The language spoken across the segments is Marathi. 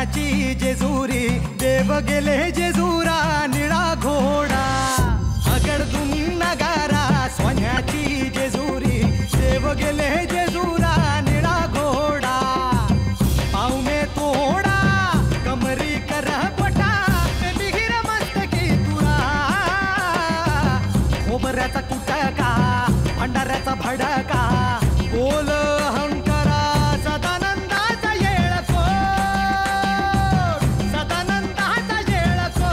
सोन्याची जेजुरी देव गेले जेजुरा निळा घोडा अगडदुम नगारा सोन्याची जेजुरी देव गेले जेजुरा निळा घोडा पाऊ में तोडा कमरी कर पटा बिहिर मस्तकी तुरा खोबऱ्याचा कुटका भंडाऱ्याचा भडका बोल अहंकारा सदानंदाचा येळको सदानंदाचा येळको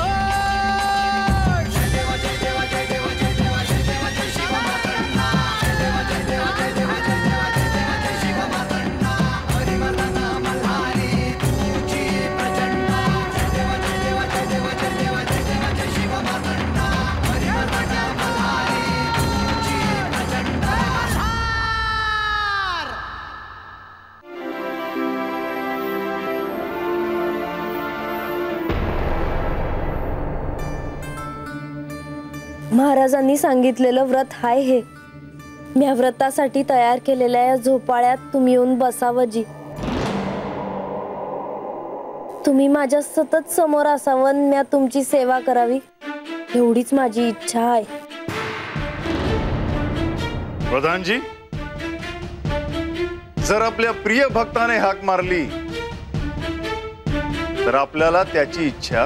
जय देव जय देव जय देव जय देव जय देव जय शिव मातंडा जय देव जय देव जय देव जय देव जय देव जय शिव मातंडा हरिवर्धन मल्हारी तुझी प्रचंड जय देव जय देव जय देव जय देव जय देव जय शिव मातंडा हरिवर्धन मल्हारी तुझी प्रचंड महाराजांनी सांगितलेलं व्रत हाय हे म्या व्रतासाठी तयार केलेल्या या झोपाळ्यात तुम्ही येऊन बसावं जी तुम्ही माझ्या सतत समोर असावं म्या तुमची सेवा करावी एवढीच माझी इच्छा आहे प्रधानजी जर आपल्या प्रिय भक्ताने हाक मारली तर आपल्याला त्याची इच्छा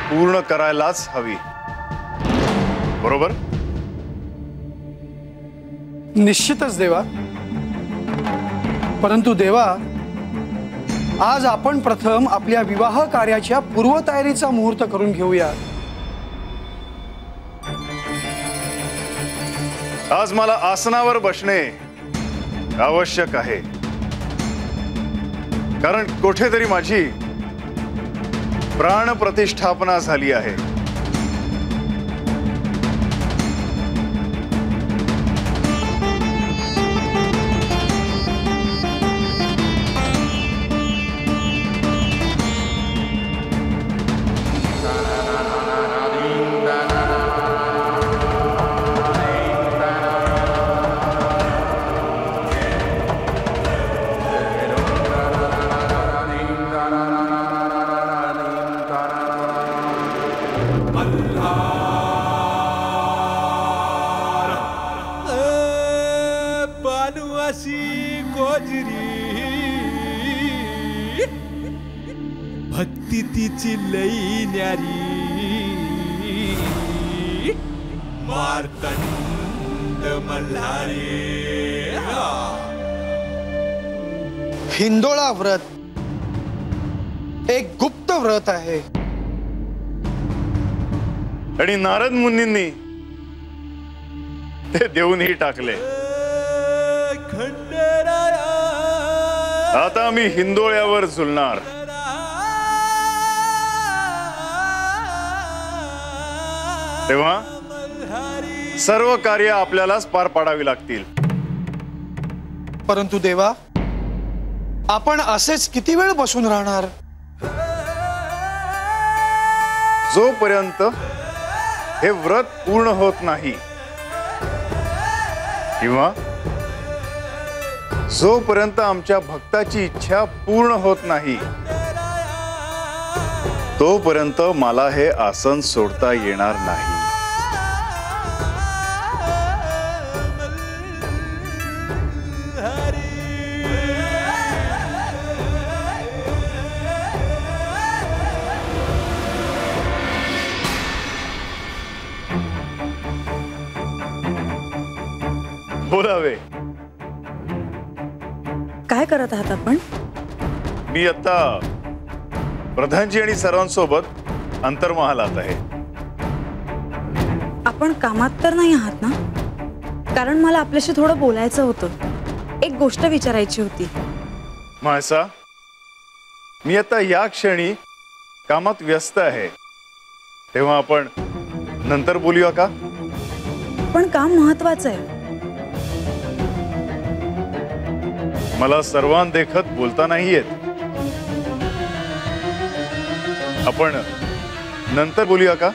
पूर्ण करायलाच हवी बरोबर निश्चितच देवा परंतु देवा आज आपण प्रथम आपल्या विवाह कार्याच्या पूर्वतयारीचा मुहूर्त करून घेऊया आज मला आसनावर बसणे आवश्यक आहे कारण कुठेतरी माझी प्राण प्रतिष्ठापना झाली आहे भक्ती तिची लई न्यारी मार्तंड मल्हारी हिंदोळा व्रत एक गुप्त व्रत आहे आणि नारद मुनींनी ते देऊनही टाकले आता आम्ही हिंदोळ्यावर झुलणार तेव्हा सर्व कार्य आपल्यालाच पार पाडावी लागतील परंतु देवा आपण असेच किती वेळ बसून राहणार जोपर्यंत हे व्रत पूर्ण होत नाही किंवा जोपर्यंत आमच्या भक्ताची इच्छा पूर्ण होत नाही तोपर्यंत मला हे आसन सोडता येणार नाही बोलावे काय करत आहात आपण मी आता प्रधानजी आणि सर्वांसोबत अंतर्महालात आहे आपण कामात तर नाही आहात ना कारण मला आपल्याशी थोडं बोलायचं होतं एक गोष्ट विचारायची होती म्हाळसा मी आता या क्षणी कामात व्यस्त आहे तेव्हा आपण नंतर बोलूया का पण काम महत्वाचं आहे मला सर्वांदेखत बोलता नाही येत आपण नंतर बोलूया का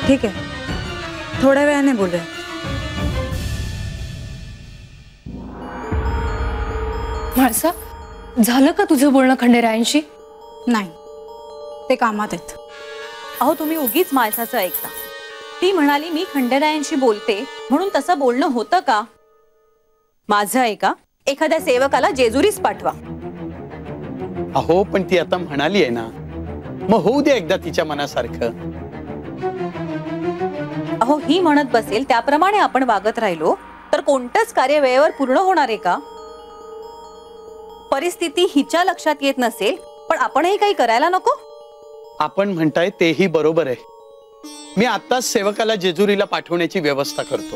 ठीक आहे थोड्या वेळाने बोलूया म्हाळसा झालं का तुझं बोलणं खंडेरायांशी? नाही, ते कामात आहेत. अहो तुम्ही उगीच माणसाचं ऐकता. ती म्हणाली मी खंडेरायांशी बोलते म्हणून तसं बोलणं होतं का? माझं ऐका, एखाद्या सेवकाला जेजुरीच पाठवा. अहो पण ती आता म्हणाली आहे ना, मग होऊ दे एकदा तिच्या मनासारखं. अहो ही म्हणत बसेल त्याप्रमाणे आपण वागत राहिलो तर कोणतंच कार्य वेळेवर पूर्ण होणार आहे का? परिस्थिती हिच्या लक्षात येत नसेल पण आपणही काही करायला नको? आपण म्हणताय तेही बरोबर आहे. मी आत्ताच सेवकाला जेजुरीला पाठवण्याची व्यवस्था करतो.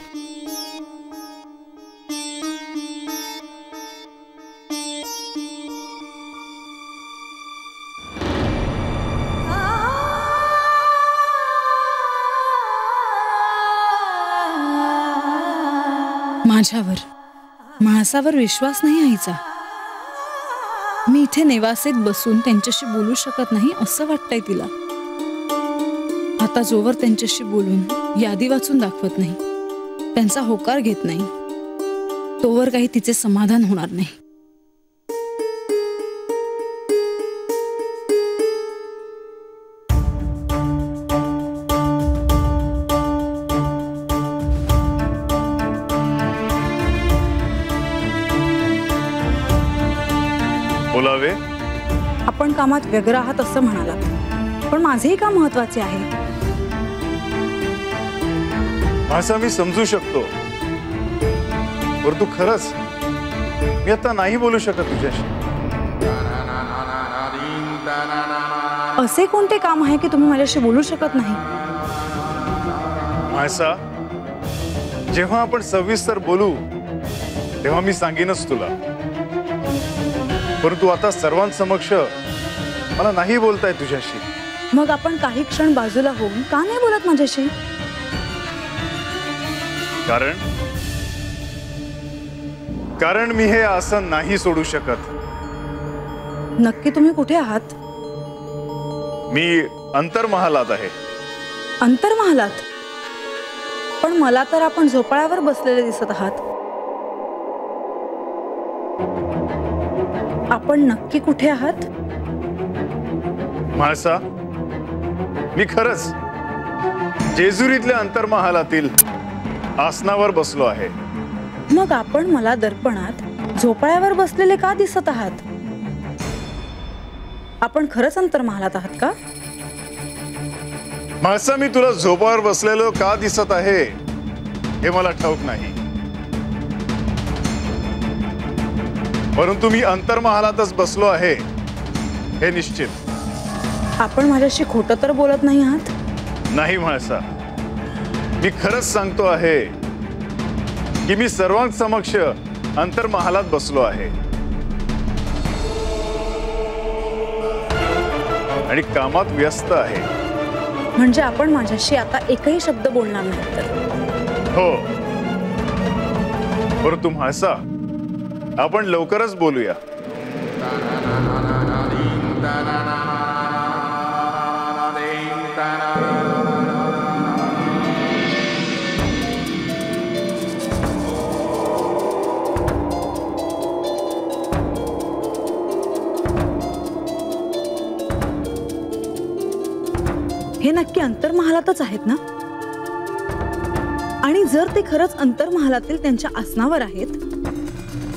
माझ्यावर माणसावर विश्वास नाही आईचा. मी इथे नेवासेत बसून त्यांच्याशी बोलू शकत नाही असं वाटतंय तिला. आता जोवर त्यांच्याशी बोलून यादी वाचून दाखवत नाही, त्यांचा होकार घेत नाही, तोवर काही तिचे समाधान होणार नाही. बोलावे. आपण कामात व्यग्र आहात असं म्हणालात, पण माझेही काम महत्वाचे आहे. असं मी समजू शकतो, परंतु खरंच मी आता नाही बोलू शकत तुझ्याशी. असे कोणते काम आहे की तुम्ही माझ्याशी बोलू शकत नाही? मायसा, जेव्हा आपण सविस्तर बोलू तेव्हा मी सांगेनच तुला, परंतु आता सर्वांसमक्ष मला नाही बोलताय तुझ्याशी. मग आपण काही क्षण बाजूला होऊन का नाही बोलत माझ्याशी? कारण मी हे आसन नाही सोडू शकत. नक्की तुम्ही कुठे आहात? मी अंतर्महालात आहे. अंतर्महालात? पण मला तर आपण झोपाळ्यावर बसलेले दिसत आहात. आपण नक्की कुठे आहात? म्हाळसा, मी खरंच जेजुरीतल्या अंतर्महालातील आसनावर बसलो आहे. मग आपण मला दर्पणात झोपाळ्यावर बसलेले का दिसत आहात? आपण खरंच अंतर्महालात आहात का? म्हाळसा, मी तुला झोपावर बसलेलो का दिसत आहे हे मला ठाऊक नाही, परंतु मी अंतर्महालातच बसलो आहे हे निश्चित. आपण माझ्याशी खोटं तर बोलत नाही आहात? नाही म्हाळसा, मी खरंच सांगतो आहे की मी सर्वांसमक्ष अंतर्महालात बसलो आहे आणि कामात व्यस्त आहे. म्हणजे आपण माझ्याशी आता एकही शब्द बोलणार नाही तर? हो, परंतु म्हाळसा, आपण लवकरच बोलूया. हे नक्की अंतर्महालातच आहेत ना? आणि जर ते खरंच अंतर्महालातील त्यांच्या आसनावर आहेत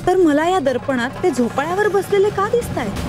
तर मला या दर्पणात ते झोपाळ्यावर बसलेले का दिसतायत?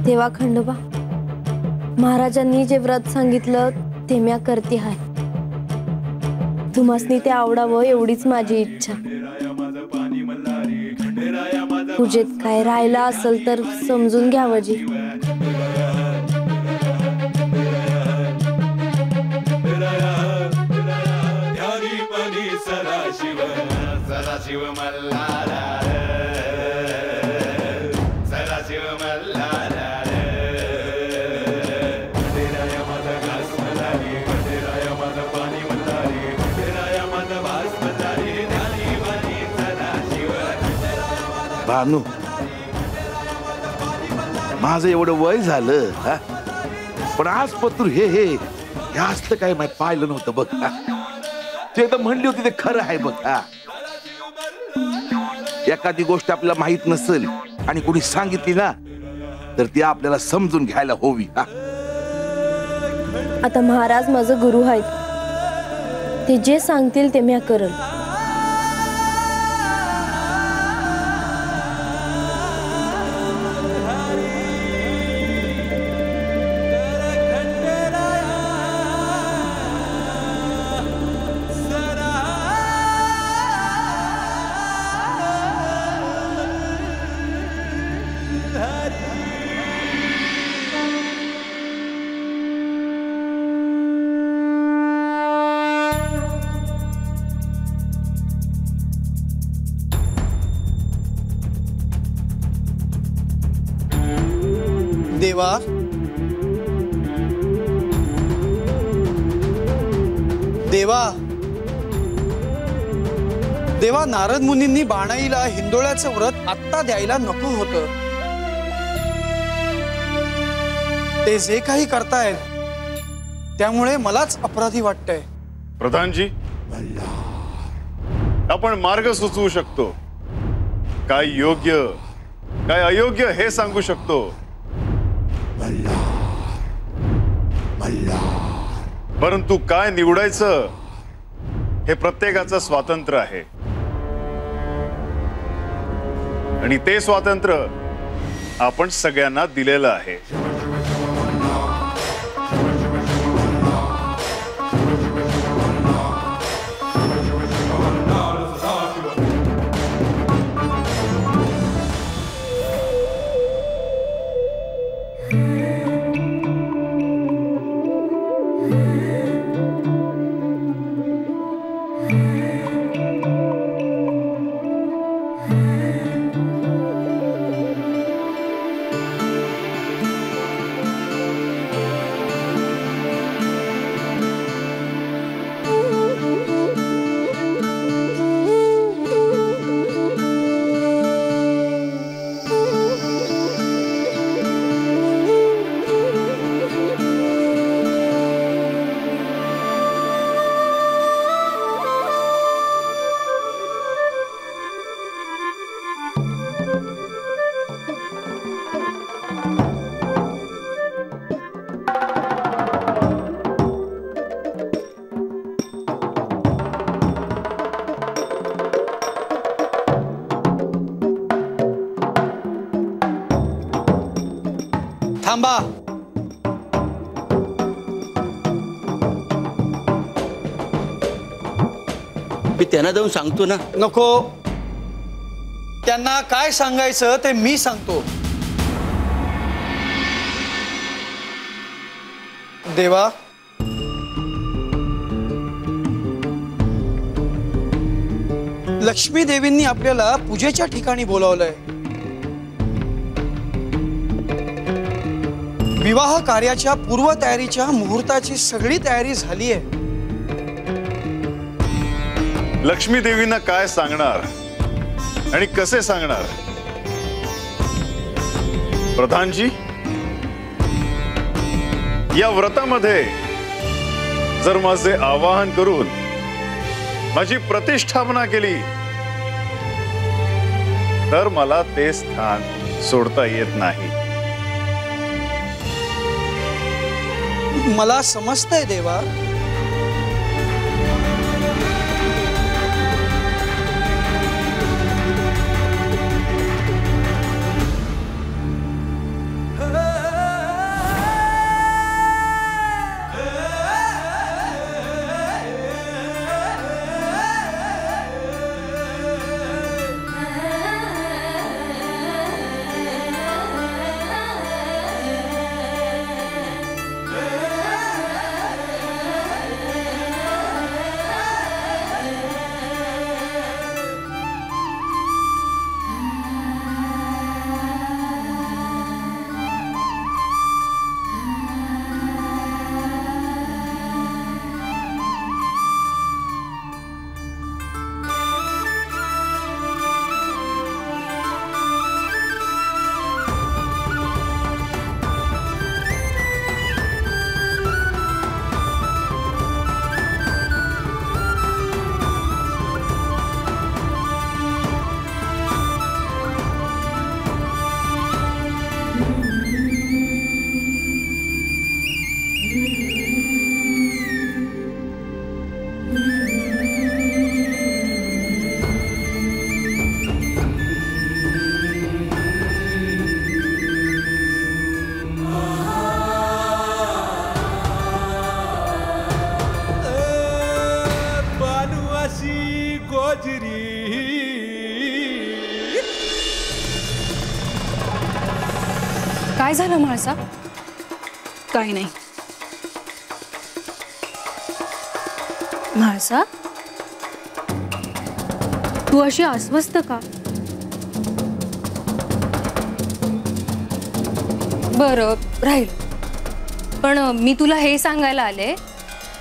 तेव्हा खंडोबा, महाराजांनी जे व्रत सांगितलं ते म्या करते हाय. तुम्हासनी ते आवडावं एवढीच माझी इच्छा. पूजेत काय राहिला असेल तर समजून घ्यावं जी. सदाशिव मल्हारा सदाशिव मल्हारा खंडेराया माझा घास मल्हारी खंडेराया माझा पाणी मल्हारी खंडेराया माझा भास मल्हारी ध्यानी वाणी सदाशिव भानू, माझं एवढं वय झालं हा? पण आज पत्र हे असलं काय माहिती पाहिलं नव्हतं बघ. ते तर म्हणली होती ते खरं आहे बघ. एखादी गोष्ट आपल्याला माहित नसेल आणि कोणी सांगितली ना तर ती आपल्याला समजून घ्यायला हवी. आता महाराज माझं गुरु आहेत, ते जे सांगतील ते म्या करल. देवा, देवा, देवा, नारद मुनींनी बाणाईला हिंदोळ्याचं व्रत आत्ता द्यायला नको होतं. ते जे काही करतायत त्यामुळे मलाच अपराधी वाटतंय. प्रधानजी, आपण मार्ग सुचवू शकतो. काय योग्य काय अयोग्य हे सांगू शकतो. परंतु काय निवडायचं हे प्रत्येकाचं स्वातंत्र्य आहे आणि ते स्वातंत्र्य आपण सगळ्यांना दिलेलं आहे. थांबा. मी त्यांना जाऊन सांगतो ना. नको, त्यांना काय सांगायचं ते मी सांगतो. देवा, लक्ष्मी देवींनी आपल्याला पूजेच्या ठिकाणी बोलावलंय. विवाह कार्याच्या पूर्वतयारीच्या मुहूर्ताची सगळी तयारी झाली आहे. लक्ष्मी देवींना काय सांगणार आणि कसे सांगणार? प्रधानजी, या व्रतामध्ये जर माझे आवाहन करून माझी प्रतिष्ठापना केली तर मला ते स्थान सोडता येत नाही. मला समजतंय देवा. काय झालं म्हाळसा? काही नाही. म्हाळसा, तू अशी अस्वस्थ का? बरं, राहील. पण मी तुला हे सांगायला आले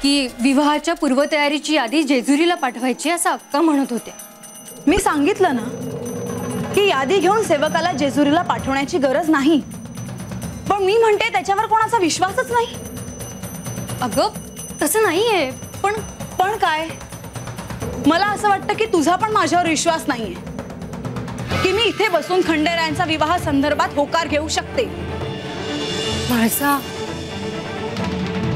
की विवाहाच्या पूर्वतयारीची यादी जेजुरीला पाठवायची असं अक्का म्हणत होत्या. मी सांगितलं ना की यादी घेऊन सेवकाला जेजुरीला पाठवण्याची गरज नाही, पण मी म्हणते त्याच्यावर कोणाचा विश्वासच नाही. अगं तसं नाहीये. पण काय? मला असं वाटतं की तुझा पण माझ्यावर विश्वास नाहीये की मी इथे बसून खंडेरायांचा विवाह संदर्भात होकार घेऊ शकते. म्हाळसा,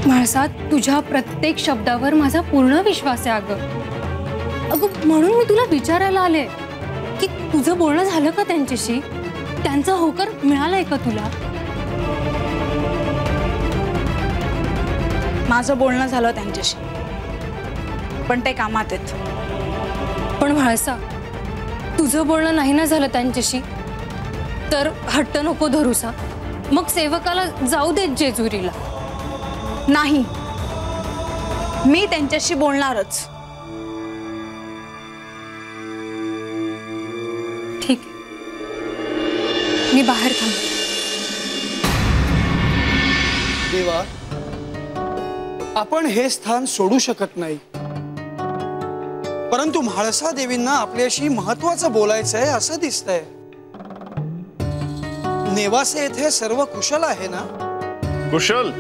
म्हाळसा, तुझ्या प्रत्येक शब्दावर माझा पूर्ण विश्वास आहे. अगं म्हणून मी तुला विचारायला आले की तुझं बोलणं झालं का त्यांच्याशी? त्यांचा होकार मिळालाय का तुला? माझं बोलणं झालं त्यांच्याशी, पण ते कामात आहेत. पण म्हाळसा, तुझं बोलणं नाही ना झालं त्यांच्याशी तर हट्ट नको धरूसा. मग सेवकाला जाऊ देत जेजुरीला. नाही, मी त्यांच्याशी बोलणारच. ठीक आहे, मी बाहेर थांबते. देवा, आपण हे स्थान सोडू शकत नाही, परंतु म्हाळसा देवींना आपल्याशी महत्वाचं बोलायचं आहे असं दिसतंय. नेवासे येथे सर्व कुशल आहे ना? कुशल?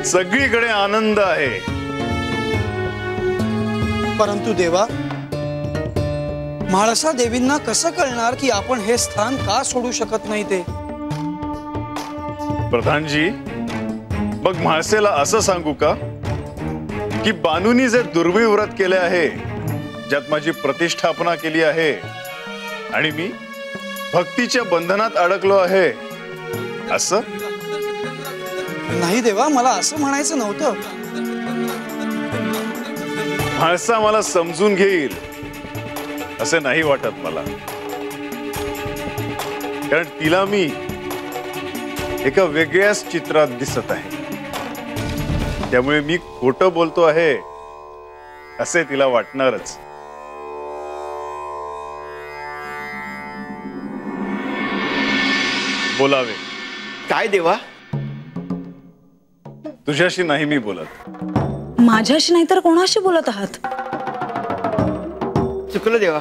सगळीकडे आनंद आहे. परंतु देवा, म्हाळसा देवींना कसं कळणार की आपण हे स्थान का सोडू शकत नाही ते? प्रधानजी, मग म्हाळसेला असं सांगू का की बानूनी जे दुर्मिळ व्रत केले आहे, ज्यात माझी प्रतिष्ठापना केली आहे आणि मी भक्तीच्या बंधनात अडकलो आहे, असं? नाही देवा, मला असं म्हणायचं नव्हतं. म्हाळसा मला समजून घेईल असे नाही वाटत मला, कारण तिला मी एका वेगळ्याच चित्रात दिसत आहे. त्यामुळे मी खोटं बोलतो आहे असे तिला वाटणारच. बोलावे. काय देवा? तुझ्याशी नाही मी बोलत. माझ्याशी नाही तर कोणाशी बोलत आहात? चुकलं देवा.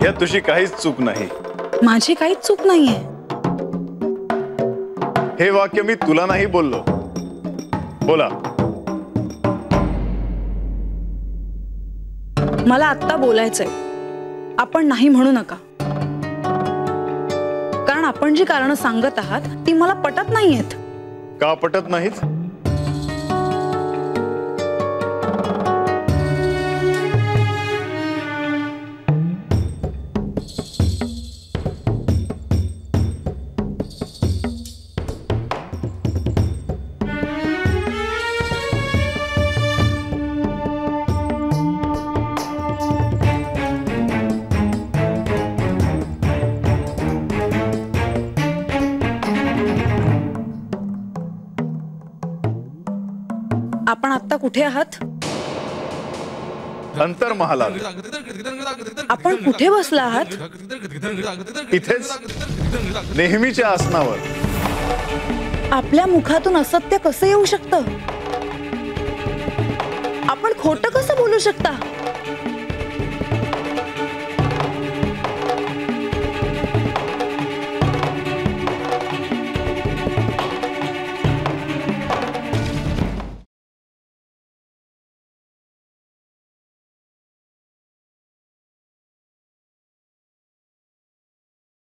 यात तुझी काहीच चूक नाही. माझी काहीच चूक नाहीये. हे वाक्य मी तुला नाही बोललो. बोला. मला आत्ता बोलायचंय. आपण नाही म्हणू नका, कारण आपण जी कारणं सांगत आहात ती मला पटत नाहीयेत. का पटत नाहीत? आपण आता कुठे आहात? अंतर्महालात. आपण कुठे बसला आहात? इथेच, नेहमीच्या आसनावर. आपल्या मुखातून असत्य कसं येऊ शकतं? आपण खोटं कसं बोलू शकता?